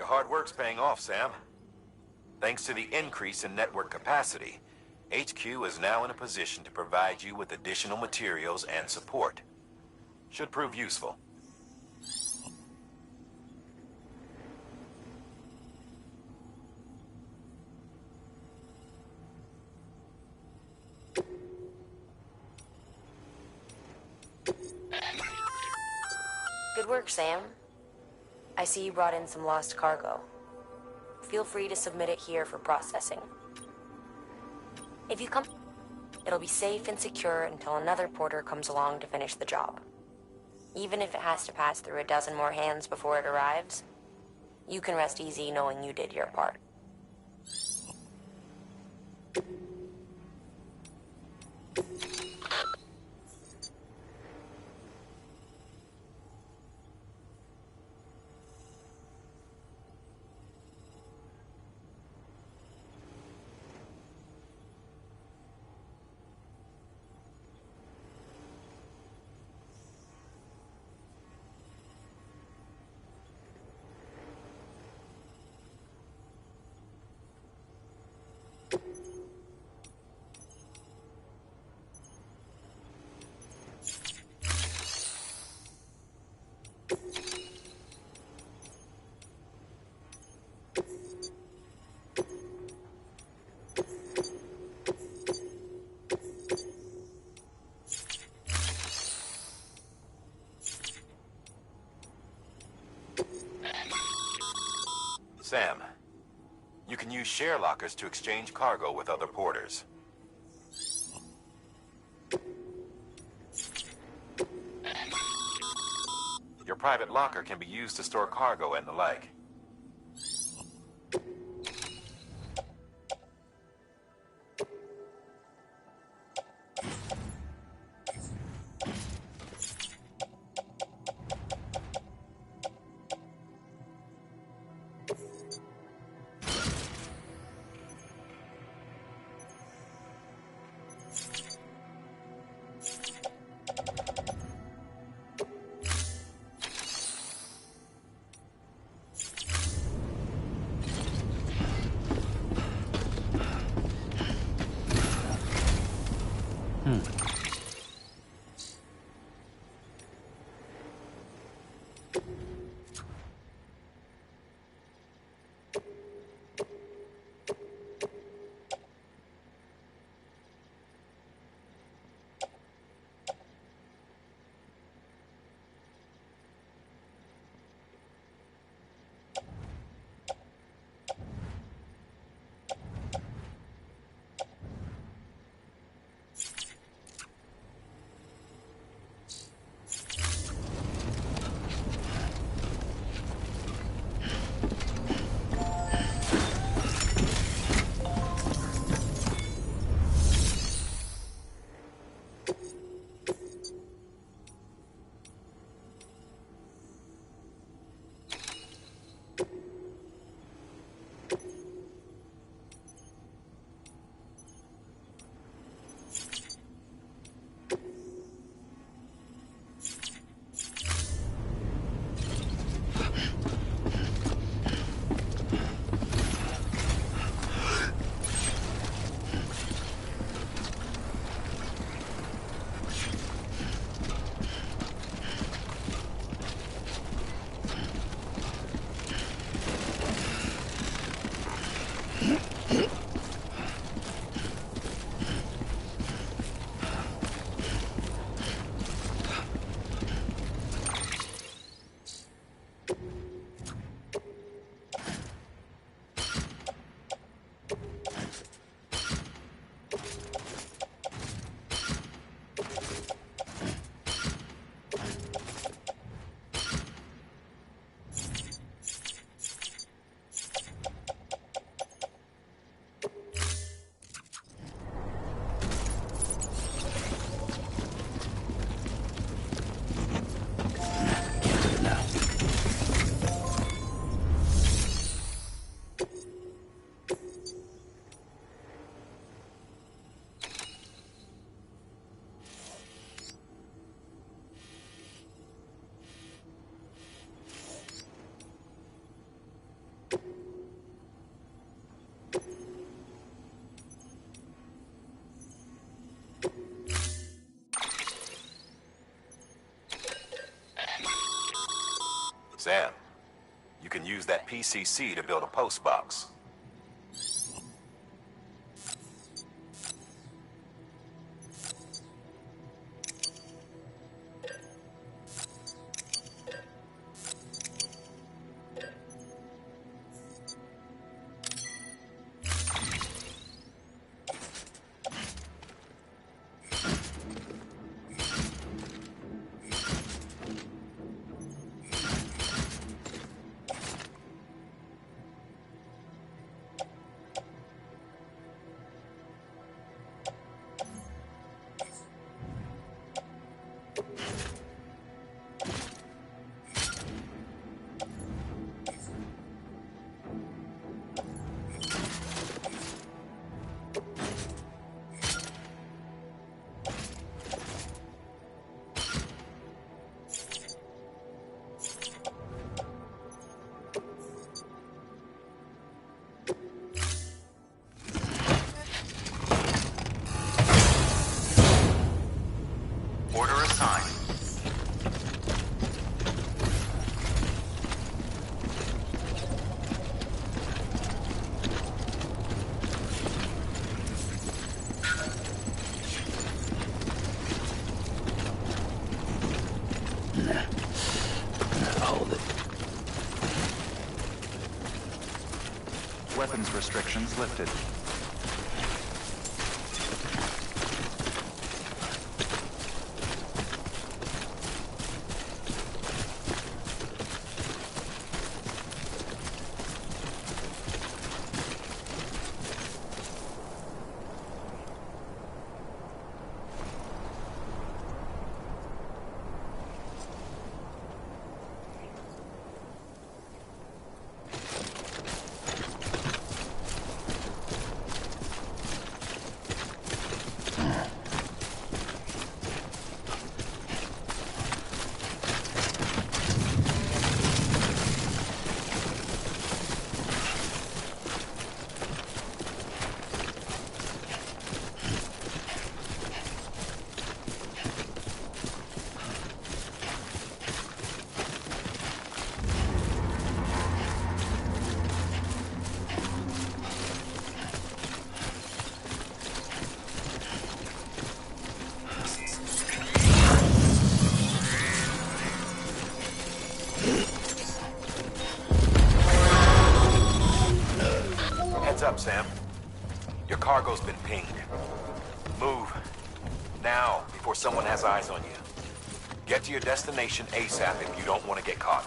hard work's paying off, Sam. Thanks to the increase in network capacity, HQ is now in a position to provide you with additional materials and support. Should prove useful. Good work, Sam. I see you brought in some lost cargo. Feel free to submit it here for processing. If you come, it'll be safe and secure until another porter comes along to finish the job. Even if it has to pass through a dozen more hands before it arrives, you can rest easy knowing you did your part. Sam, you can use share lockers to exchange cargo with other porters. Your private locker can be used to store cargo and the like. Sam, you can use that PCC to build a post box. Hold it. Weapons restrictions lifted. Heads up, Sam. Your cargo's been pinged. Move. Now, before someone has eyes on you. Get to your destination ASAP if you don't want to get caught.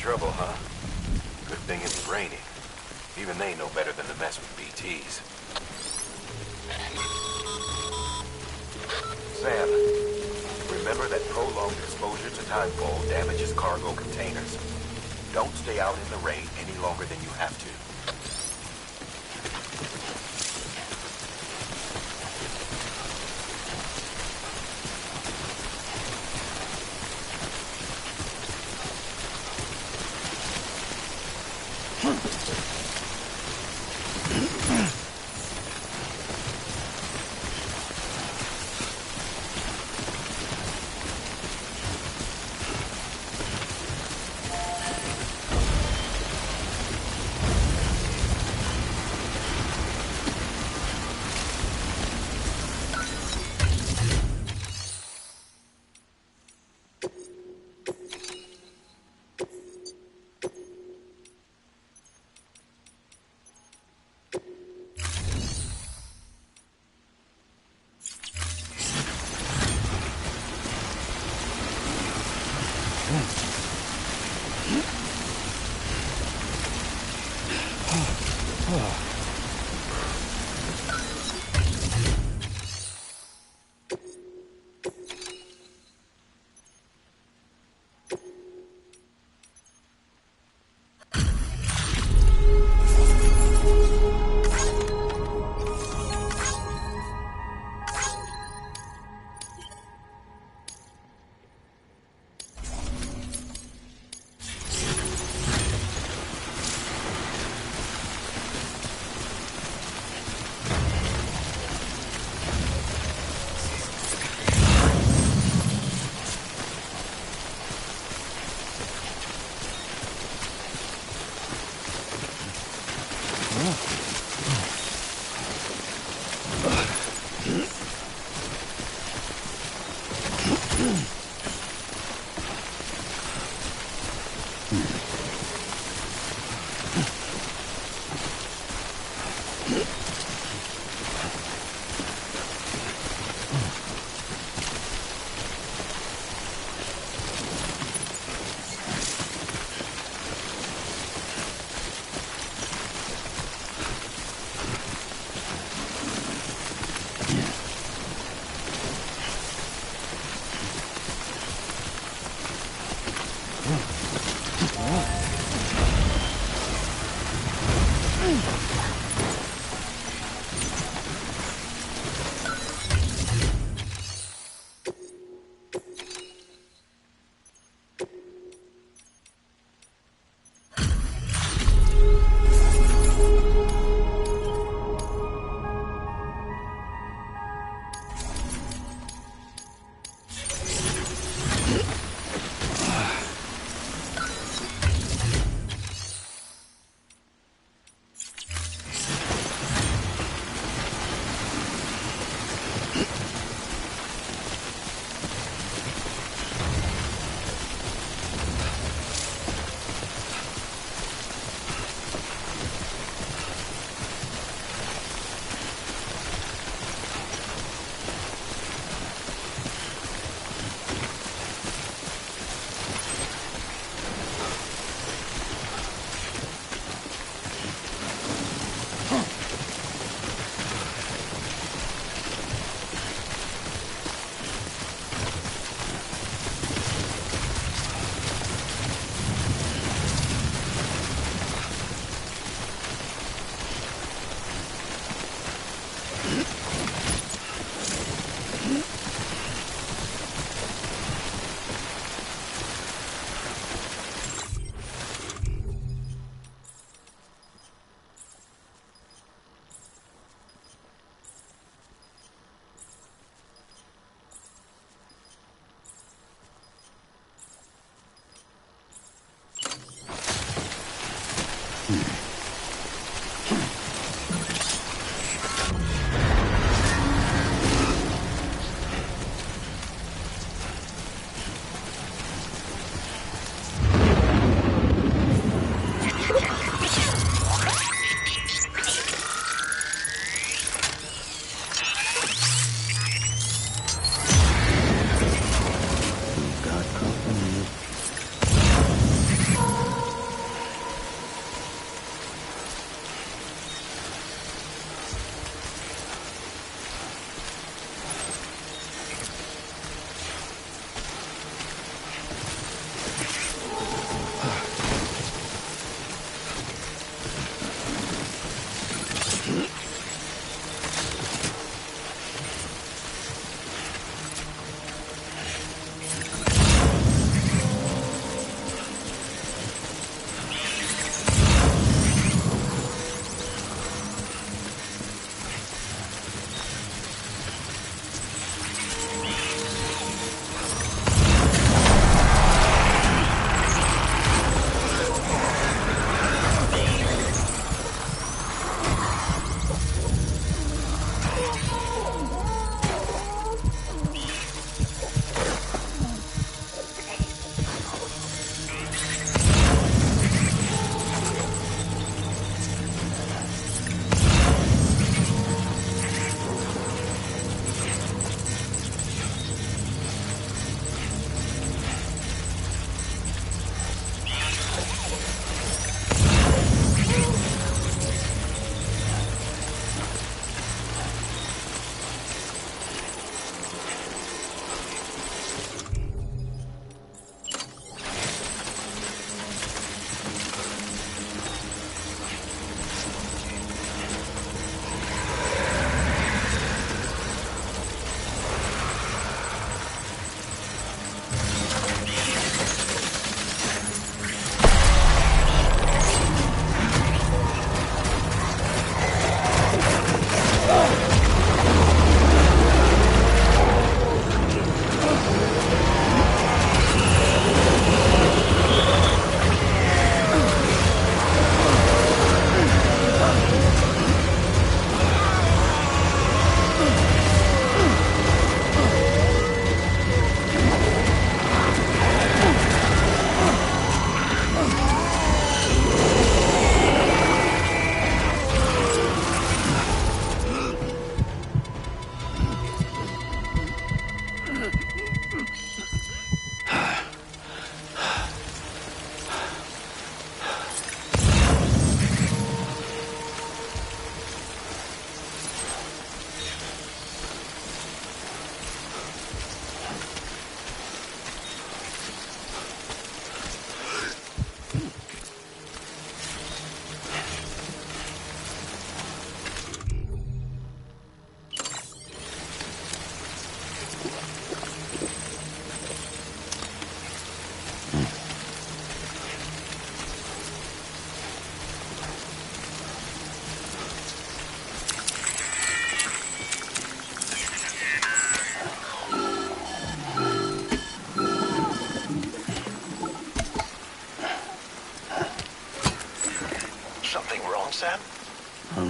trouble, huh? Good thing it's raining. Even they know better than to mess with BTs. Sam, remember that prolonged exposure to timefall damages cargo containers. Don't stay out in the rain any longer than you have to.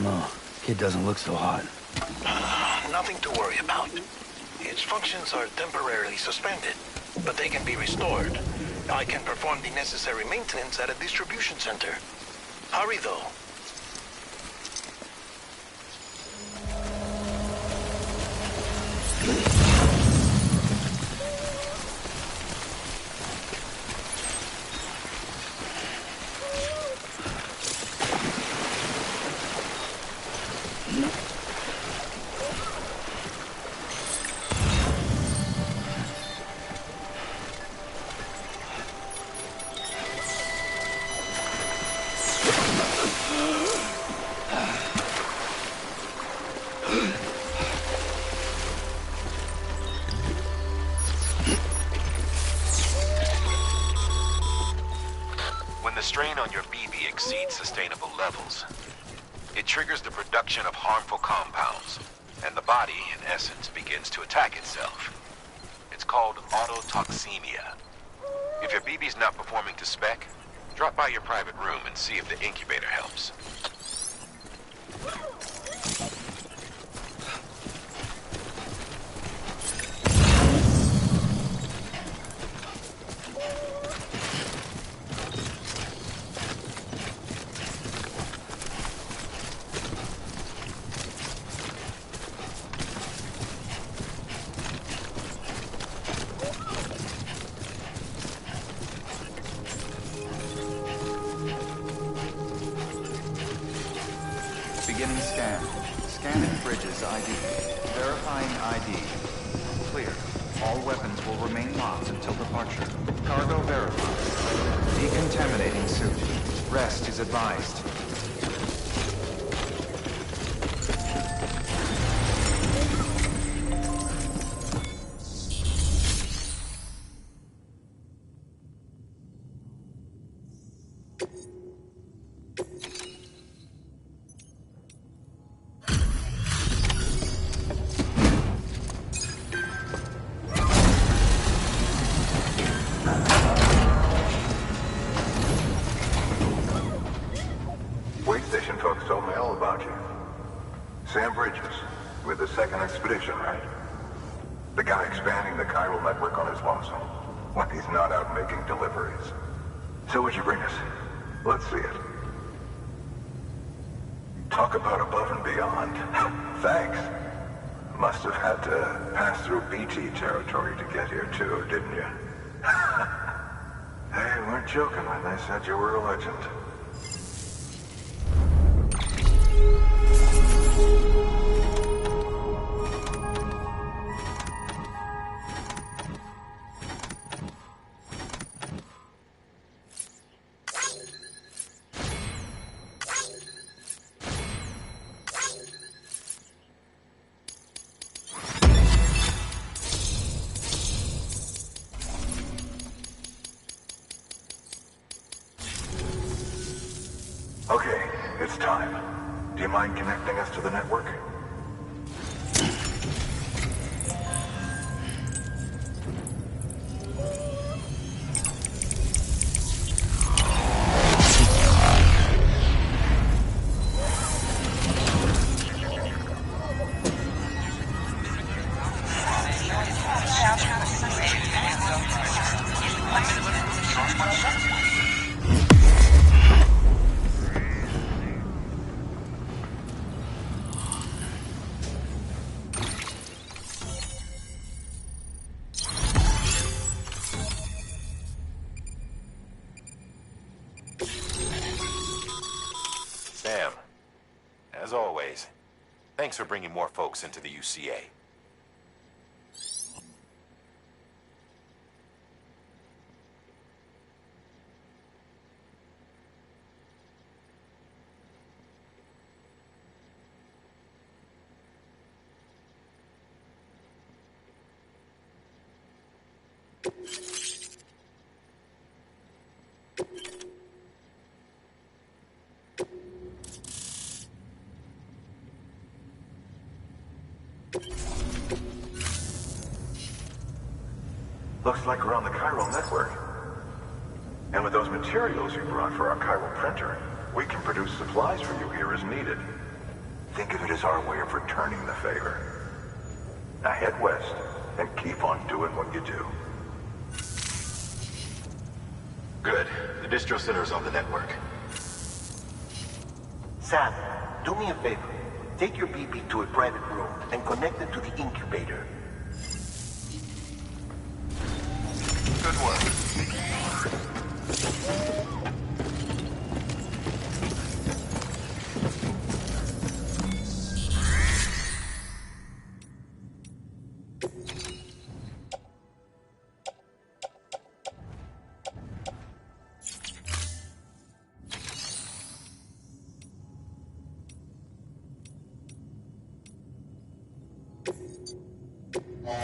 don't know. Kid doesn't look so hot. Nothing to worry about. Its functions are temporarily suspended, but they can be restored. I can perform the necessary maintenance at a distribution center. Hurry, though. When the strain on your BB exceeds sustainable levels, it triggers the production of harmful compounds, and the body, in essence, begins to attack itself. It's called autotoxemia. If your BB's not performing to spec, drop by your private room and see if the incubator helps. Beginning scan. Scanning Bridges ID. Verifying ID. Clear. All weapons will remain locked until departure. Cargo verified. Decontaminating suit. Rest is advised. Sam Bridges, with the second expedition, right? The guy expanding the chiral network on his lonesome. When he's not out making deliveries. So what'd you bring us? Let's see it. Talk about above and beyond. Thanks. Must have had to pass through BT territory to get here too, didn't you? They weren't joking when they said you were a legend. Okay, it's time. Do you mind connecting us to the network? Sam, as always, thanks for bringing more folks into the UCA. Looks like we're on the chiral network. And with those materials you brought for our chiral printer, we can produce supplies for you here as needed. Think of it as our way of returning the favor. Now head west and keep on doing what you do. Good. The distro center is on the network. Sam, do me a favor. Take your BB to a private room and connect it to the incubator. Good work.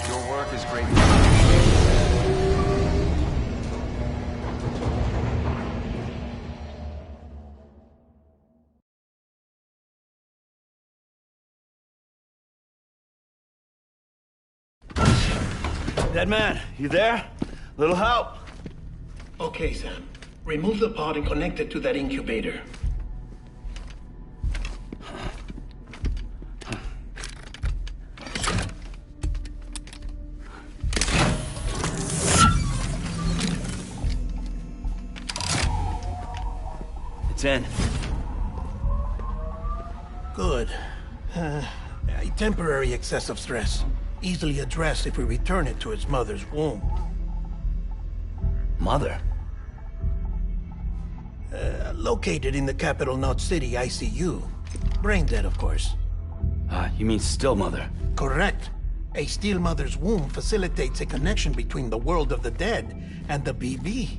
Your work is greatly appreciated. Dead man, you there? Little help? Okay, Sam. Remove the pod and connect it to that incubator. It's in. Good. A temporary excessive stress. Easily addressed if we return it to its mother's womb. Mother? Located in the capital Knot City ICU. Brain dead, of course. You mean still mother? Correct. A steel mother's womb facilitates a connection between the world of the dead and the BB.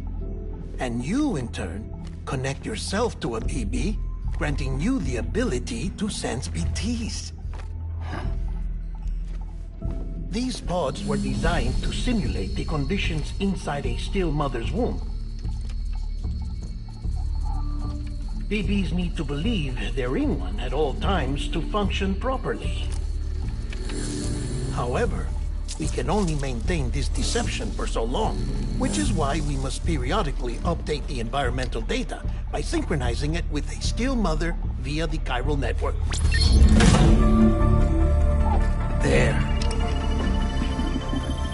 And you, in turn, connect yourself to a BB, granting you the ability to sense BTs. These pods were designed to simulate the conditions inside a still mother's womb. BBs need to believe they're in one at all times to function properly. However, we can only maintain this deception for so long, which is why we must periodically update the environmental data by synchronizing it with a still mother via the chiral network. There.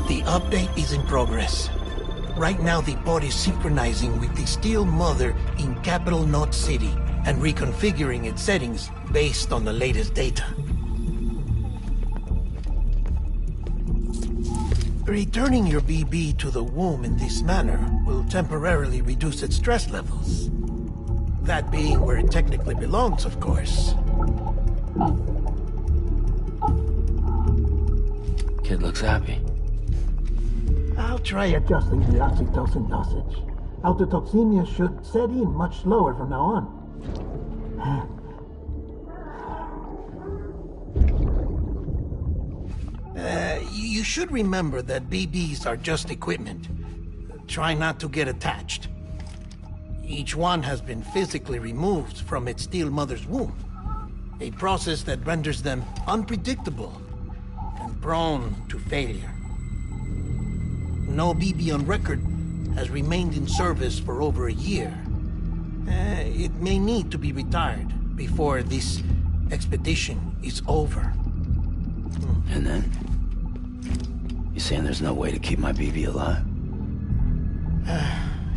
The update is in progress. Right now, the pod is synchronizing with the steel mother in capital Knot City and reconfiguring its settings based on the latest data. Returning your BB to the womb in this manner will temporarily reduce its stress levels. That being where it technically belongs, of course. Kid looks happy. I'll try adjusting the oxytocin dosage. Autotoxemia should set in much slower from now on. You should remember that BBs are just equipment. Try not to get attached. Each one has been physically removed from its steel mother's womb. A process that renders them unpredictable and prone to failure. No BB on record has remained in service for over a year. It may need to be retired before this expedition is over. And then? You saying there's no way to keep my BB alive?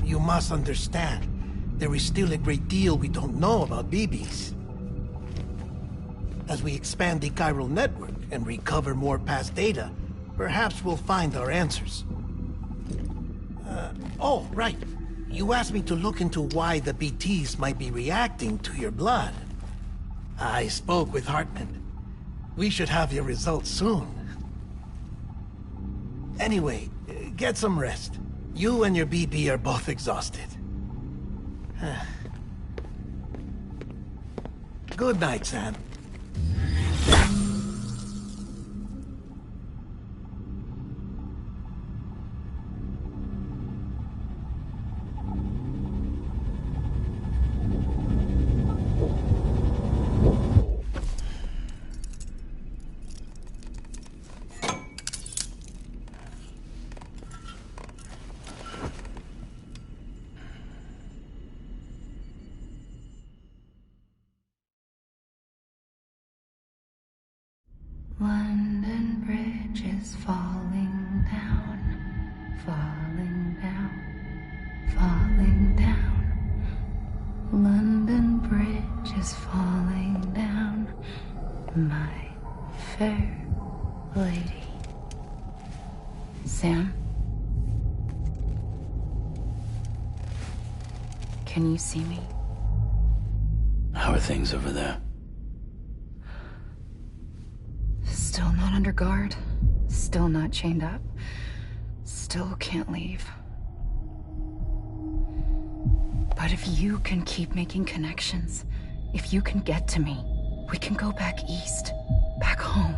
You must understand, there is still a great deal we don't know about BBs. As we expand the chiral network and recover more past data, perhaps we'll find our answers. Oh, right. You asked me to look into why the BTs might be reacting to your blood. I spoke with Hartman. We should have your results soon. Anyway, get some rest. You and your BB are both exhausted. Good night, Sam. Bridge is falling down, falling down, falling down. London Bridge is falling down, my fair lady. Sam? Can you see me? How are things over there? Still not under guard. Still not chained up. Still can't leave. But if you can keep making connections, if you can get to me, we can go back east. Back home.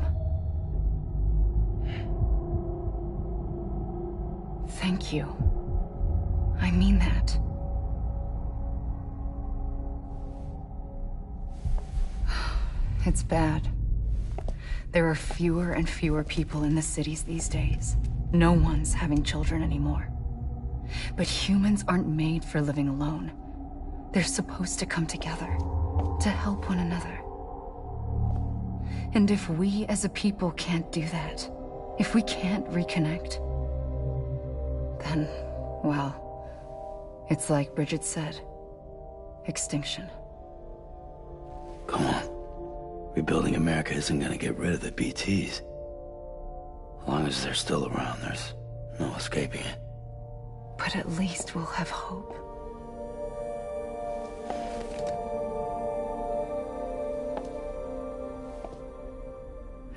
Thank you. I mean that. It's bad. There are fewer and fewer people in the cities these days. No one's having children anymore. But humans aren't made for living alone. They're supposed to come together, to help one another. And if we as a people can't do that, if we can't reconnect, then, well, it's like Bridget said, extinction. Come on. Rebuilding America isn't gonna get rid of the BTs. As long as they're still around, there's no escaping it. But at least we'll have hope.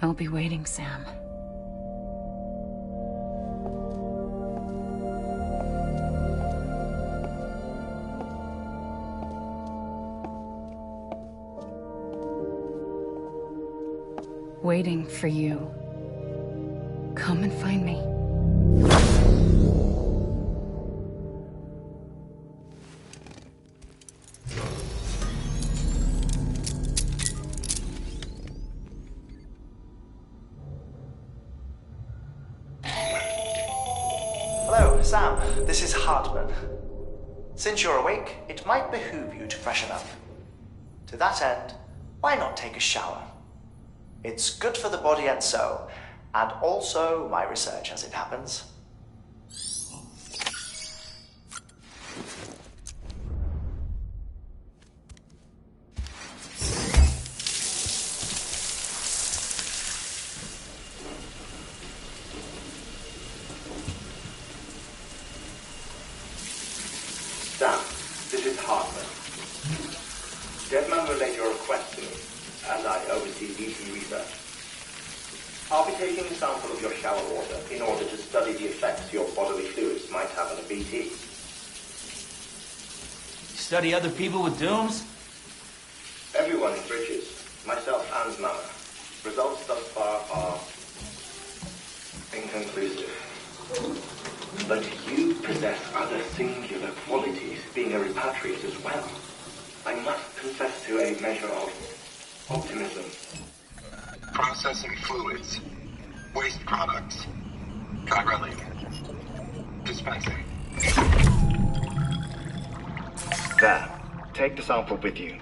I'll be waiting, Sam. Waiting for you. Come and find me. Hello, Sam. This is Hartman. Since you're awake, it might behoove you to freshen up. To that end, why not take a shower? It's good for the body and soul, and also my research as it happens. Sam, this is Hartman. Deadman relayed your request to me, as I oversee DC research. I'll be taking a sample of your shower water in order to study the effects your bodily fluids might have on a BT. Study other people with dooms? Everyone in Bridges, myself and Mama. Results thus far are inconclusive. But you possess other singular qualities, being a repatriate as well. I must confess to a measure of optimism. Processing fluids. Waste products. Chiralic. Dispensing. There. Take the sample with you.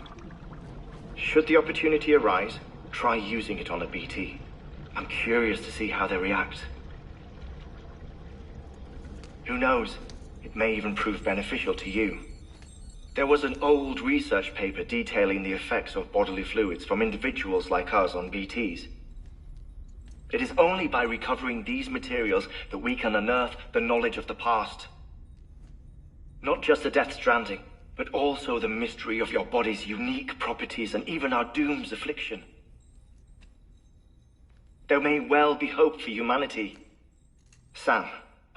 Should the opportunity arise, try using it on a BT. I'm curious to see how they react. Who knows? It may even prove beneficial to you. There was an old research paper detailing the effects of bodily fluids from individuals like us on BTs. It is only by recovering these materials that we can unearth the knowledge of the past. Not just the Death Stranding, but also the mystery of your body's unique properties and even our doom's affliction. There may well be hope for humanity. Sam,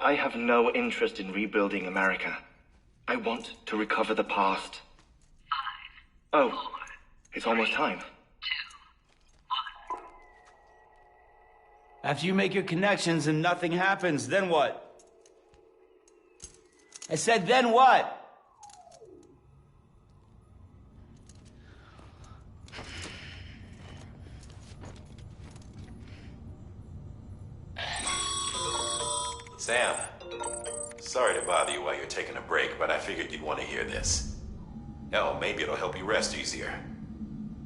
I have no interest in rebuilding America. I want to recover the past. 5, 4, it's almost time. 2, 1. After you make your connections and nothing happens, then what? I said, then what? Sam, sorry to bother you while you're taking a break, but I figured you'd want to hear this. Hell, maybe it'll help you rest easier.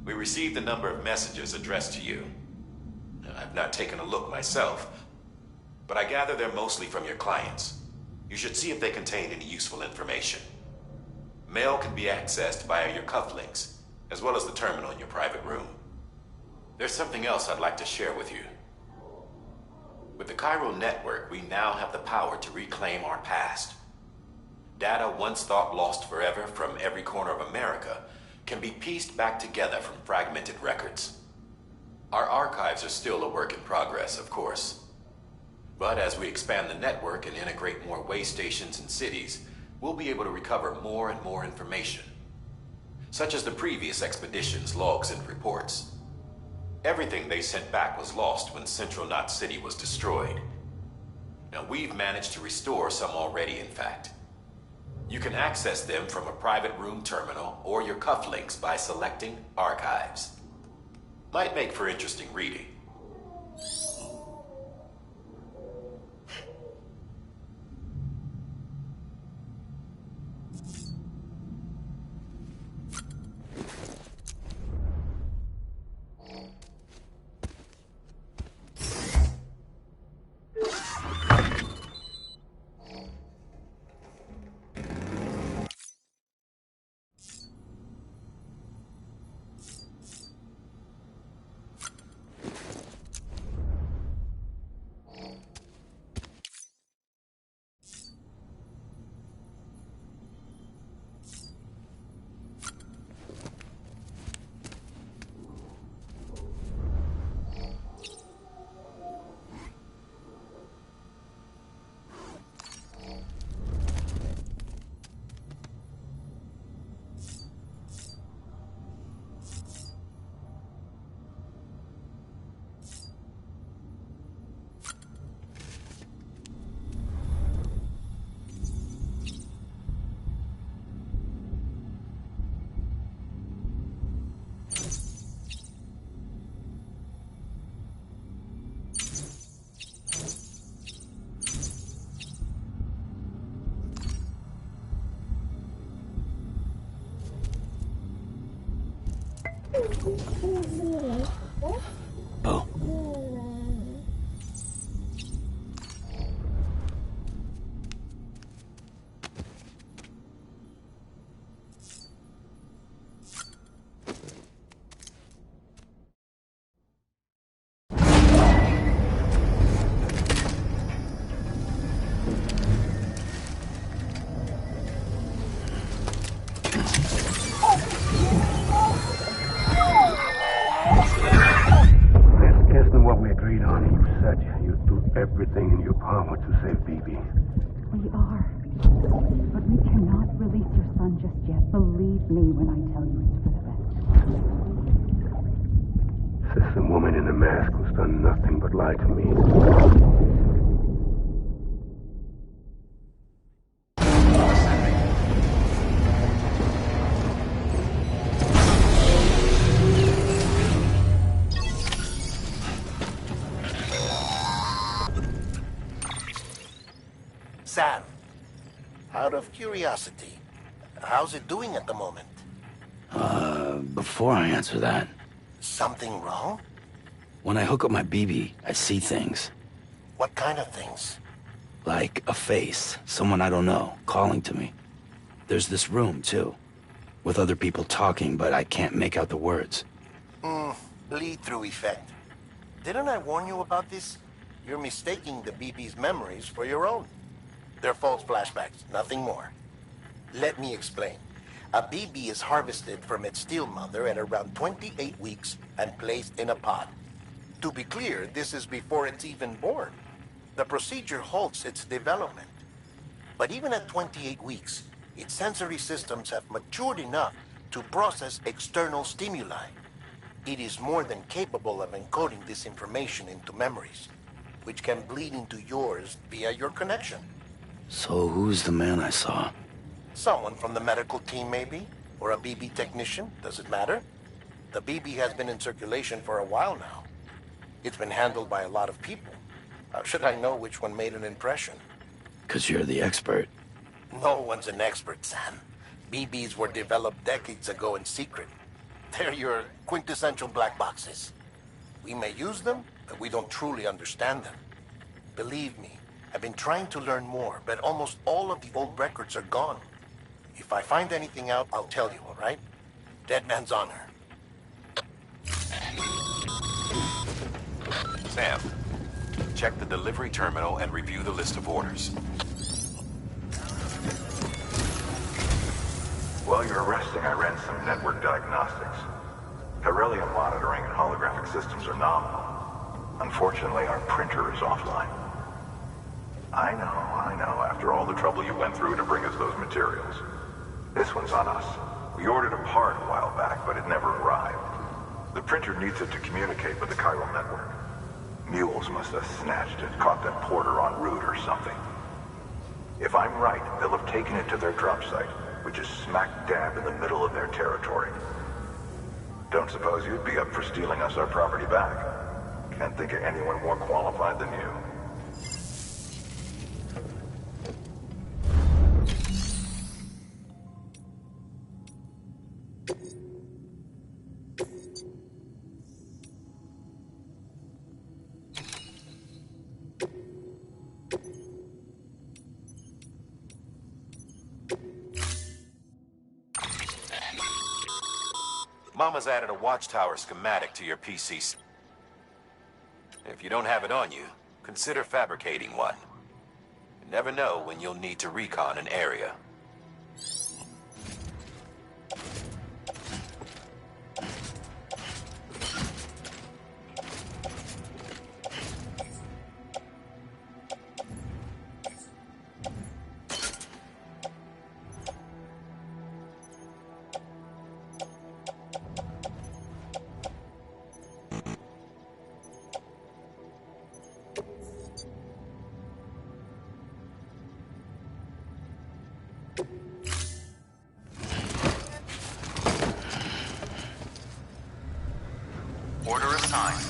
We received a number of messages addressed to you. I've not taken a look myself, but I gather they're mostly from your clients. You should see if they contain any useful information. Mail can be accessed via your cufflinks, as well as the terminal in your private room. There's something else I'd like to share with you. With the Chiral network, we now have the power to reclaim our past. Data once thought lost forever from every corner of America can be pieced back together from fragmented records. Our archives are still a work in progress, of course. But as we expand the network and integrate more way stations and cities, we'll be able to recover more and more information, such as the previous expedition's logs and reports. Everything they sent back was lost when Central Knot City was destroyed. Now, we've managed to restore some already, in fact. You can access them from a private room terminal or your cufflinks by selecting Archives. Might make for interesting reading. Oh. Everything in your power to save BB. We are. But we cannot release your son just yet. Believe me when I tell you it's for the best. System woman in the mask who's done nothing but lie to me. Sam, out of curiosity, how's it doing at the moment? Before I answer that, Something wrong? when I hook up my BB, I see things. What kind of things? Like a face, someone I don't know, calling to me. There's this room, too, with other people talking, but I can't make out the words. Bleed-through effect. Didn't I warn you about this? You're mistaking the BB's memories for your own. They're false flashbacks, nothing more. Let me explain. A BB is harvested from its steel mother at around 28 weeks and placed in a pod. To be clear, this is before it's even born. The procedure halts its development. But even at 28 weeks, its sensory systems have matured enough to process external stimuli. It is more than capable of encoding this information into memories, which can bleed into yours via your connection. So who's the man I saw? Someone from the medical team, maybe? Or a BB technician? Does it matter? The BB has been in circulation for a while now. It's been handled by a lot of people. How should I know which one made an impression? 'Cause you're the expert. No one's an expert, Sam. BBs were developed decades ago in secret. They're your quintessential black boxes. We may use them, that we don't truly understand them. Believe me, I've been trying to learn more, but almost all of the old records are gone. If I find anything out, I'll tell you, all right? Dead man's honor. Sam, check the delivery terminal and review the list of orders. While you're resting, I ran some network diagnostics. Beryllium monitoring and holographic systems are nominal. Unfortunately, our printer is offline. I know, after all the trouble you went through to bring us those materials. This one's on us. We ordered a part a while back, but it never arrived. The printer needs it to communicate with the chiral network. Mules must have snatched it, caught that porter en route or something. If I'm right, they'll have taken it to their drop site, which is smack dab in the middle of their territory. Don't suppose you'd be up for stealing us our property back? Can't think of anyone more qualified than you. Mama's added a watchtower schematic to your PC. If you don't have it on you, consider fabricating one. You never know when you'll need to recon an area. Order assigned.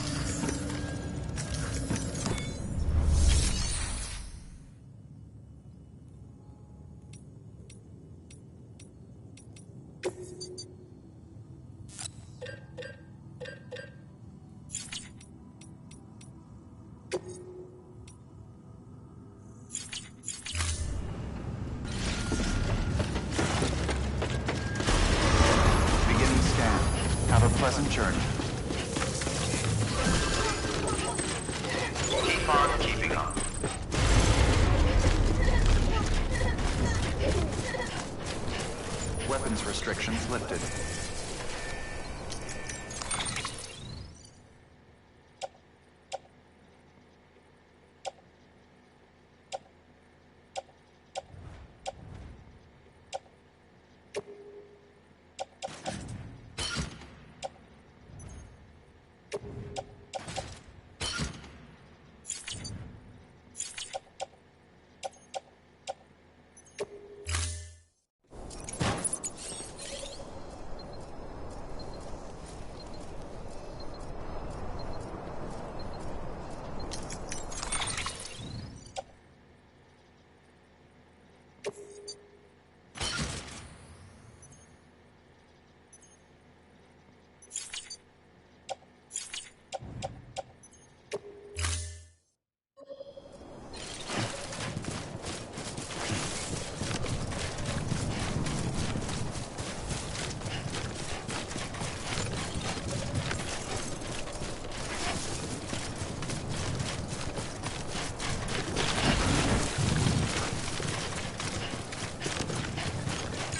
Beginning scan. Have a pleasant journey. Keep on keeping on. Weapons restrictions lifted.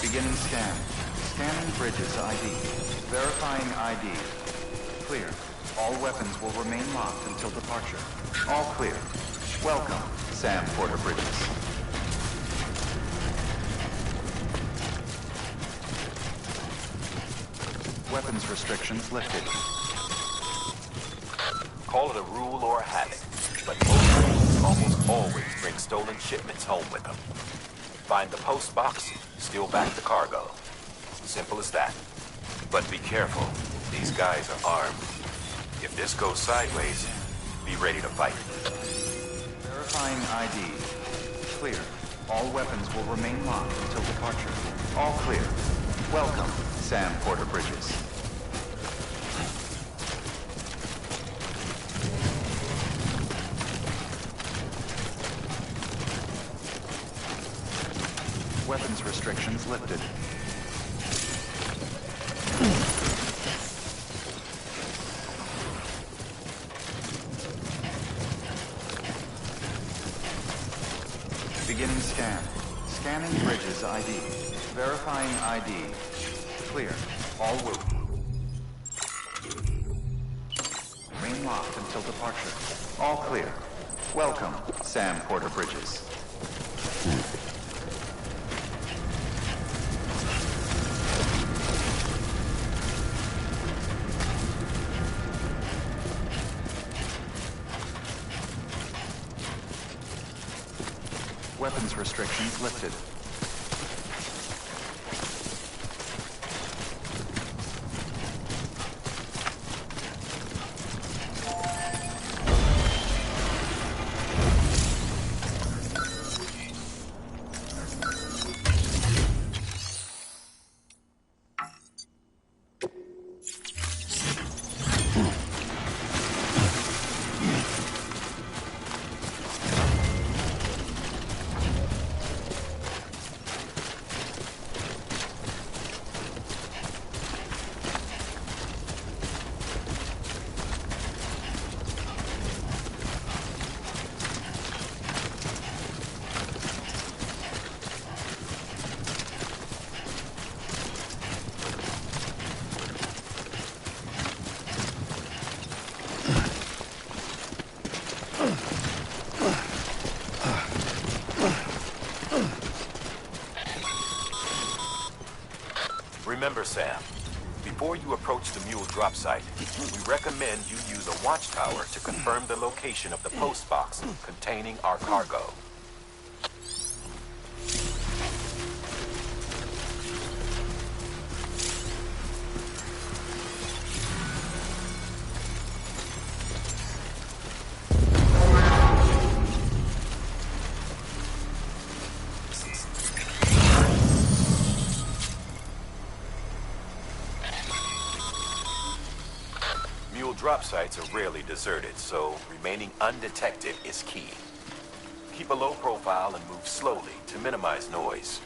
Beginning scan. Scanning bridges ID. Verifying ID. Clear. All weapons will remain locked until departure. All clear. Welcome, Sam Porter Bridges. Weapons restrictions lifted. Call it a rule or a habit, but most crews almost always bring stolen shipments home with them. Find the post box, steal back the cargo. Simple as that. But be careful. These guys are armed. If this goes sideways, be ready to fight. Verifying ID. Clear. All weapons will remain locked until departure. All clear. Welcome, Sam Porter Bridges. Weapons restrictions lifted. Beginning scan. Scanning bridges ID. Verifying ID. Clear. All route. Remain locked until departure. All clear. Welcome, Sam Porter Bridges. Weapons restrictions lifted. Remember, Sam, before you approach the mule drop site, we recommend you use a watchtower to confirm the location of the post box containing our cargo. Drop sites are rarely deserted, so remaining undetected is key. Keep a low profile and move slowly to minimize noise.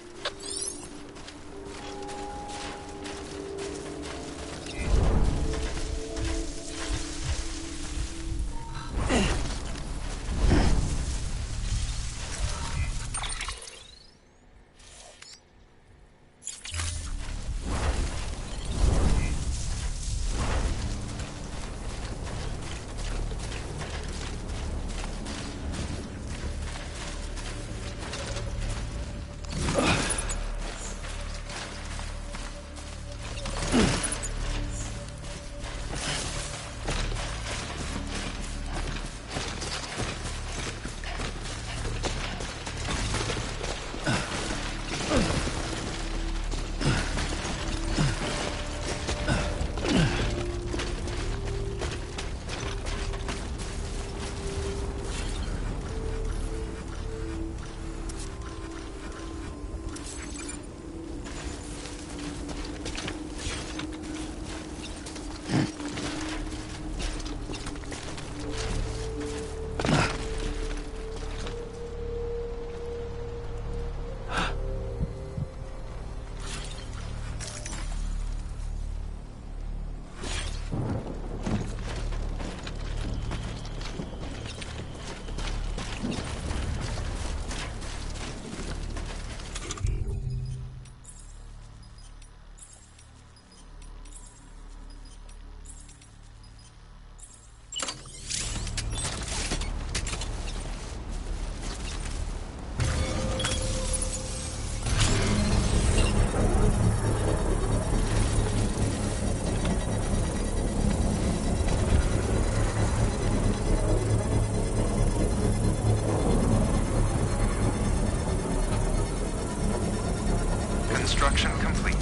Construction complete.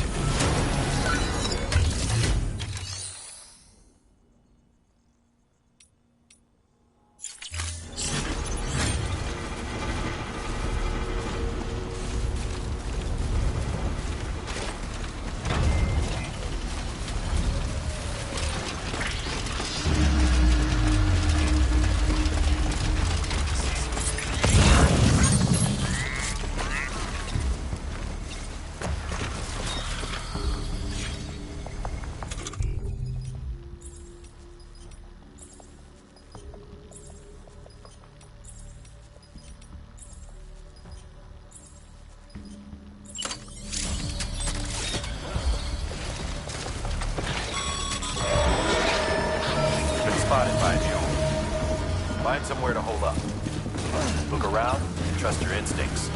Find somewhere to hold up. Look around and trust your instincts.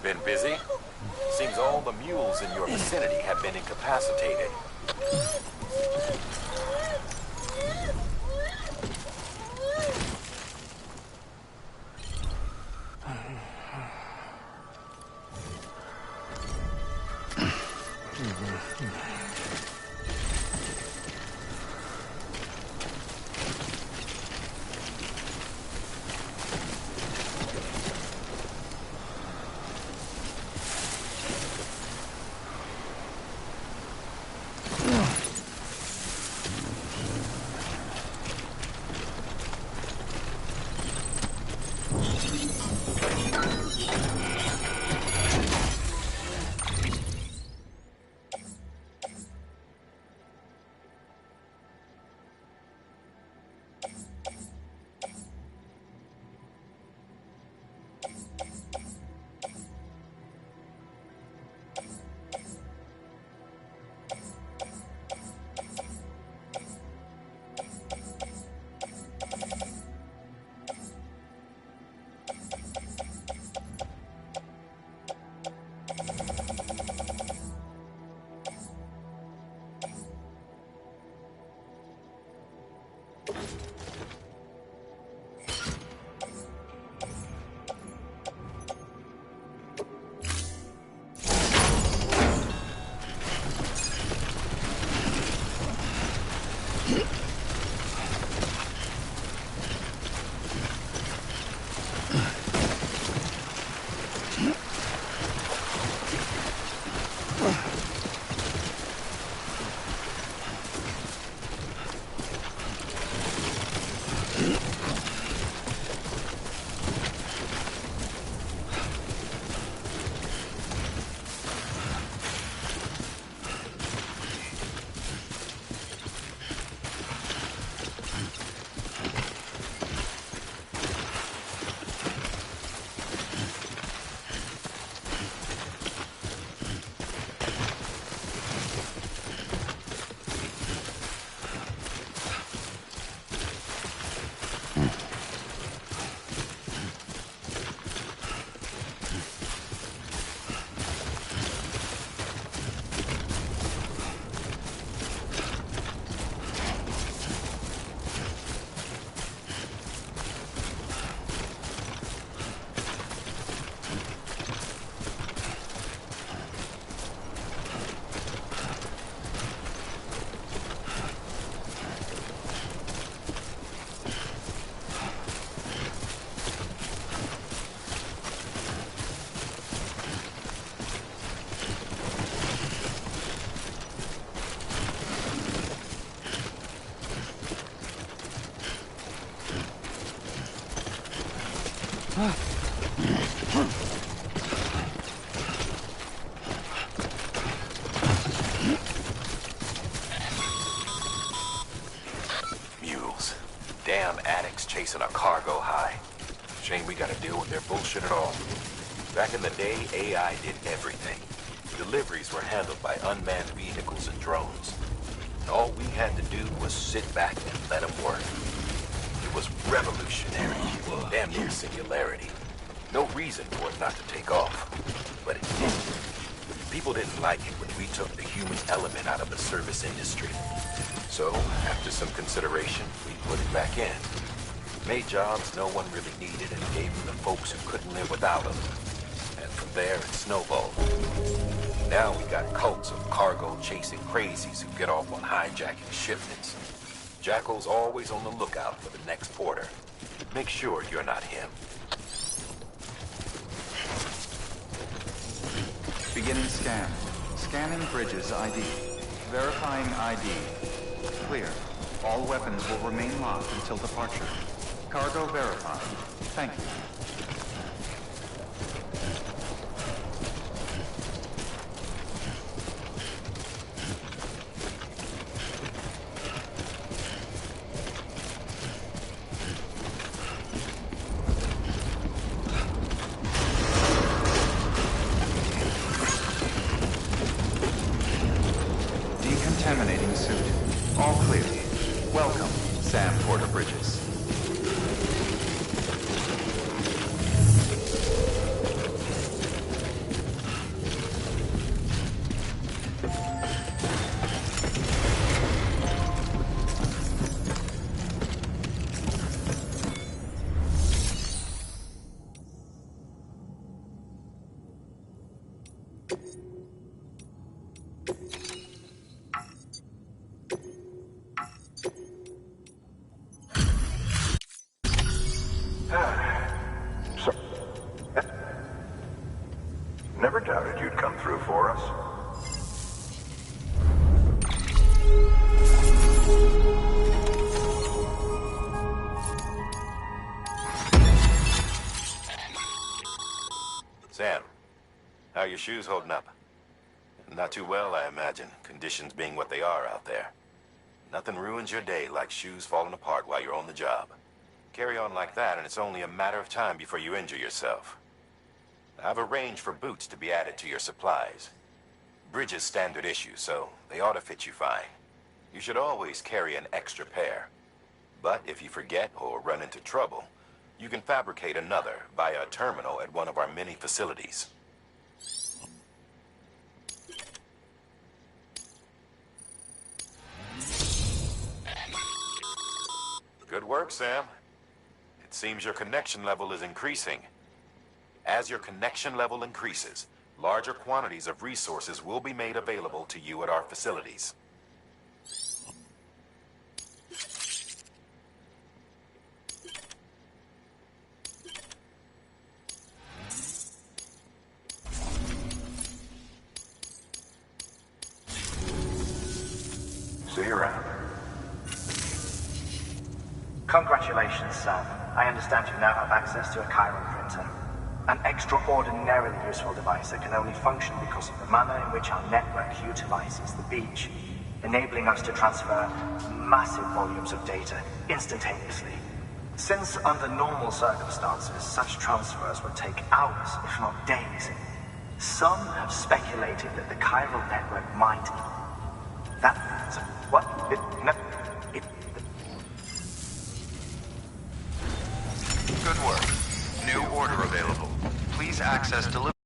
Been busy? Seems all the mules in your vicinity have been incapacitated. Mules. Damn addicts chasing a cargo high. Shame we gotta deal with their bullshit at all. Back in the day, AI did everything. Deliveries were handled by unmanned vehicles and drones. All we had to do was sit back and let them work. It was revolutionary. Damn near singularity. No reason for it not to take off. But it didn't. People didn't like it when we took the human element out of the service industry. So, after some consideration, we put it back in. Made jobs no one really needed and gave them to folks who couldn't live without them. And from there, it snowballed. Now we got cults of cargo-chasing crazies who get off on hijacking shipments. Jackal's always on the lookout for the next porter. Make sure you're not him. Beginning scan. Scanning bridges ID. Verifying ID. Clear. All weapons will remain locked until departure. Cargo verified. Thank you. Decontaminating suit. All clear. Welcome, Sam Porter Bridges. Never doubted you'd come through for us. Sam, how are your shoes holding up? Not too well, I imagine, conditions being what they are out there. Nothing ruins your day like shoes falling apart while you're on the job. Carry on like that, and it's only a matter of time before you injure yourself. I've arranged for boots to be added to your supplies. Bridges standard issue, so they ought to fit you fine. You should always carry an extra pair. But if you forget or run into trouble, you can fabricate another via a terminal at one of our many facilities. Good work, Sam. It seems your connection level is increasing. As your connection level increases, larger quantities of resources will be made available to you at our facilities. See you around. Congratulations, Sam. I understand you now have access to a chiral printer. An extraordinarily useful device that can only function because of the manner in which our network utilizes the beach, enabling us to transfer massive volumes of data instantaneously. Since under normal circumstances, such transfers would take hours, if not days, some have speculated that the chiral network might... Good work. New order available. Please access delivery.